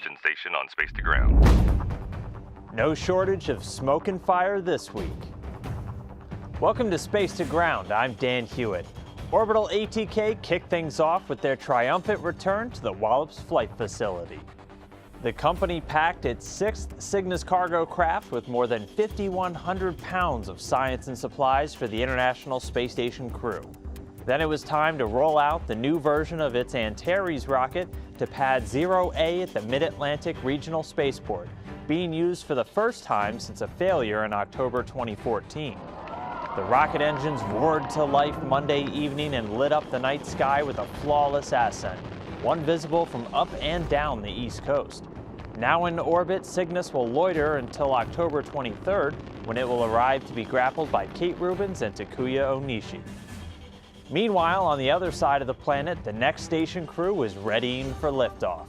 Christian station on Space to Ground. No shortage of smoke and fire this week. Welcome to Space to Ground. I'm Dan Hewitt. Orbital ATK kicked things off with their triumphant return to the Wallops Flight Facility. The company packed its sixth Cygnus cargo craft with more than 5,100 pounds of science and supplies for the International Space Station crew. Then it was time to roll out the new version of its Antares rocket to Pad 0A at the Mid-Atlantic Regional Spaceport, being used for the first time since a failure in October 2014. The rocket engines roared to life Monday evening and lit up the night sky with a flawless ascent, one visible from up and down the East Coast. Now in orbit, Cygnus will loiter until October 23rd, when it will arrive to be grappled by Kate Rubins and Takuya Onishi. Meanwhile, on the other side of the planet, the next station crew is readying for liftoff.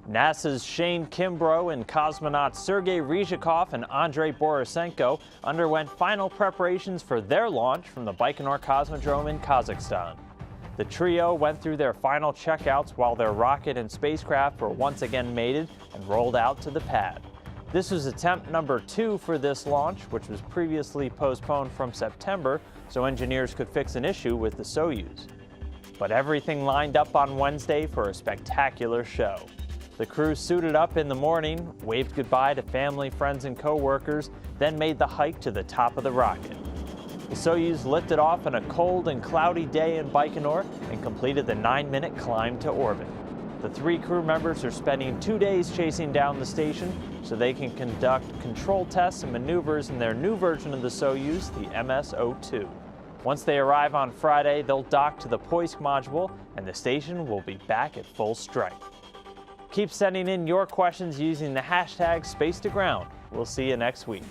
NASA's Shane Kimbrough and cosmonauts Sergei Ryzhikov and Andrei Borisenko underwent final preparations for their launch from the Baikonur Cosmodrome in Kazakhstan. The trio went through their final checkouts while their rocket and spacecraft were once again mated and rolled out to the pad. This was attempt number 2 for this launch, which was previously postponed from September so engineers could fix an issue with the Soyuz. But everything lined up on Wednesday for a spectacular show. The crew suited up in the morning, waved goodbye to family, friends, and co-workers, then made the hike to the top of the rocket. The Soyuz lifted off on a cold and cloudy day in Baikonur and completed the 9-minute climb to orbit. The 3 crew members are spending 2 days chasing down the station so they can conduct control tests and maneuvers in their new version of the Soyuz, the MS-02. Once they arrive on Friday, they'll dock to the Poisk module and the station will be back at full strength. Keep sending in your questions using the hashtag #SpaceToGround. We'll see you next week.